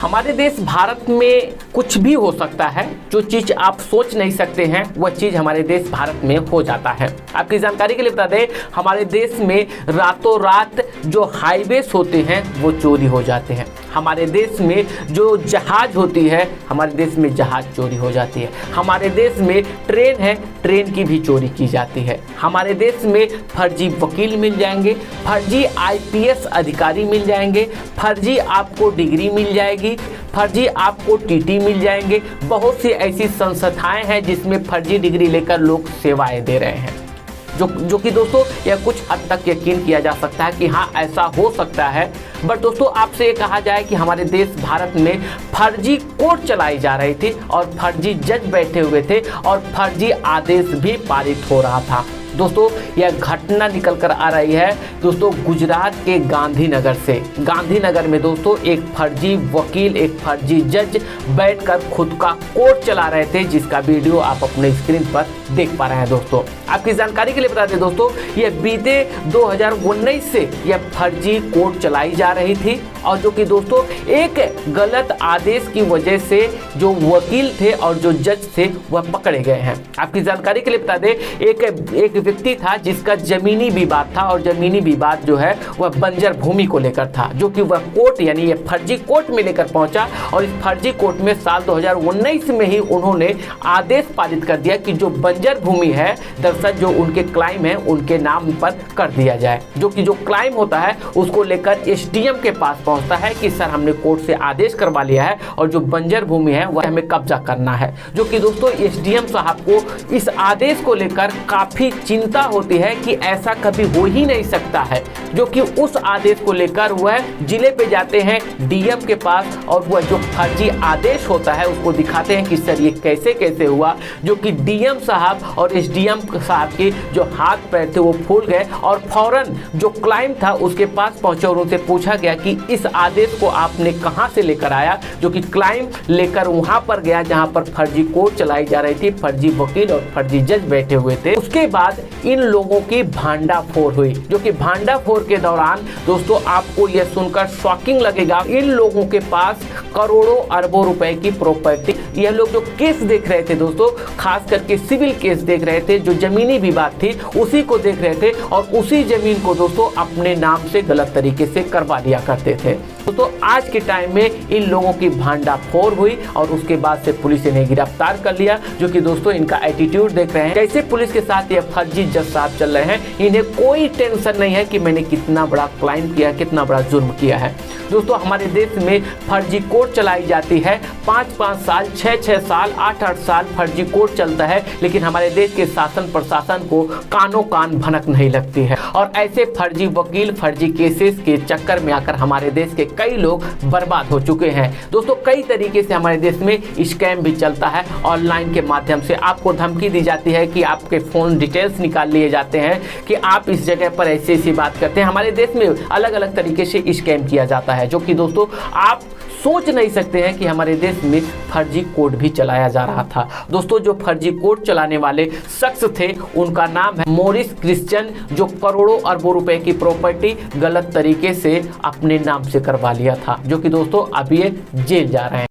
हमारे देश भारत में कुछ भी हो सकता है। जो चीज़ आप सोच नहीं सकते हैं वह चीज़ हमारे देश भारत में हो जाता है। आपकी जानकारी के लिए बता दें, हमारे देश में रातों रात जो हाईवेज होते हैं वो चोरी हो जाते हैं। हमारे देश में जो जहाज होती है, हमारे देश में जहाज चोरी हो जाती है। हमारे देश में ट्रेन है, ट्रेन की भी चोरी की जाती है। हमारे देश में फर्जी वकील मिल जाएंगे, फर्जी आईपीएस अधिकारी मिल जाएंगे, फर्जी आपको डिग्री मिल जाएगी, फर्जी आपको टीटी मिल जाएंगे। बहुत सी ऐसी संस्थाएं हैं जिसमें फर्जी डिग्री लेकर लोग सेवाएं दे रहे हैं, जो कि दोस्तों यह कुछ हद तक यकीन किया जा सकता है कि हाँ ऐसा हो सकता है। बट दोस्तों आपसे ये कहा जाए कि हमारे देश भारत में फर्जी कोर्ट चलाई जा रही थी और फर्जी जज बैठे हुए थे और फर्जी आदेश भी पारित हो रहा था। दोस्तों यह घटना निकल कर आ रही है दोस्तों गुजरात के गांधीनगर से। गांधीनगर में दोस्तों एक फर्जी वकील, एक फर्जी जज बैठकर खुद का कोर्ट चला रहे थे, जिसका वीडियो आप अपने स्क्रीन पर देख पा रहे हैं। दोस्तों आपकी जानकारी के लिए बता दें दोस्तों, यह बीते 2019 से यह फर्जी कोर्ट चलाई जा रही थी और जो कि दोस्तों एक गलत आदेश की वजह से जो वकील थे और जो जज थे वह पकड़े गए हैं। आपकी जानकारी के लिए बता दें, एक व्यक्ति था जिसका जमीनी विवाद था और जमीनी विवाद जो है वह बंजर भूमि को लेकर था, जो कि वह कोर्ट यानी ये फर्जी कोर्ट में लेकर पहुंचा और इस फर्जी कोर्ट में साल 2019 में ही उन्होंने आदेश पारित कर दिया कि जो बंजर भूमि है दरअसल जो उनके क्लाइम है उनके नाम पर कर दिया जाए। जो कि जो क्लाइम होता है उसको लेकर एसडीएम के पास पहुंचता है कि सर हमने कोर्ट से आदेश करवा लिया है और जो बंजर भूमि है वह हमें कब्जा करना है। जो कि दोस्तों एसडीएम साहब को इस आदेश को लेकर काफी चिंता होती है कि ऐसा कभी हो ही नहीं सकता है। जो कि उस आदेश को लेकर वह जिले पे जाते हैं डीएम के पास और वह जो फर्जी आदेश होता है उसको दिखाते हैं कि सर ये कैसे कैसे हुआ। जो कि डीएम साहब और एसडीएम साहब के जो हाथ पैर थे वो फूल गए और फौरन जो क्लाइम था उसके पास पहुंचे और उनसे पूछा गया कि इस आदेश को आपने कहां से लेकर आया। जो कि क्लाइम लेकर वहां पर गया जहां पर फर्जी कोर्ट चलाई जा रही थी, फर्जी वकील और फर्जी जज बैठे हुए थे। उसके बाद इन लोगों की भांडाफोड़ हुई। जो कि भांडाफोड़ के दौरान दोस्तों आपको यह सुनकर शॉकिंग लगेगा, इन लोगों के पास करोड़ों अरबों रुपए की प्रॉपर्टी। यह लोग जो केस देख रहे थे दोस्तों, खास करके सिविल केस देख रहे थे, जो जमीनी विवाद थी उसी को देख रहे थे और उसी जमीन को दोस्तों अपने नाम से गलत तरीके से करवा लिया करते थे। तो आज के टाइम में इन लोगों की भांडाफोड़ हुई और उसके बाद से पुलिस इन्हें गिरफ्तार कर लिया। जो कि दोस्तों इनका एटीट्यूड देख रहे हैं, कैसे पुलिस के साथ ये फर्जी जज साहब चल रहे हैं। इन्हें कोई टेंशन नहीं है कि मैंने कितना बड़ा क्राइम किया, कितना बड़ा जुर्म किया है। दोस्तों हमारे देश में फर्जी कोर्ट चलाई जाती है, 5-5 साल, 6-6 साल, 8-8 साल फर्जी कोर्ट चलता है, लेकिन हमारे देश के शासन प्रशासन को कानों कान भनक नहीं लगती है। और ऐसे फर्जी वकील, फर्जी केसेस के चक्कर में आकर हमारे देश के कई लोग बर्बाद हो चुके हैं। दोस्तों कई तरीके से हमारे देश में स्कैम भी चलता है। ऑनलाइन के माध्यम से आपको धमकी दी जाती है कि आपके फोन डिटेल्स निकाल लिए जाते हैं कि आप इस जगह पर ऐसी ऐसी बात करते हैं। हमारे देश में अलग अलग तरीके से स्कैम किया जाता है, जो कि दोस्तों आप सोच नहीं सकते हैं कि हमारे देश में फर्जी कोर्ट भी चलाया जा रहा था। दोस्तों जो फर्जी कोर्ट चलाने वाले शख्स थे उनका नाम है मोरिस क्रिश्चियन, जो करोड़ों अरबों रुपए की प्रॉपर्टी गलत तरीके से अपने नाम से करवा लिया था। जो कि दोस्तों अब ये जेल जा रहे हैं।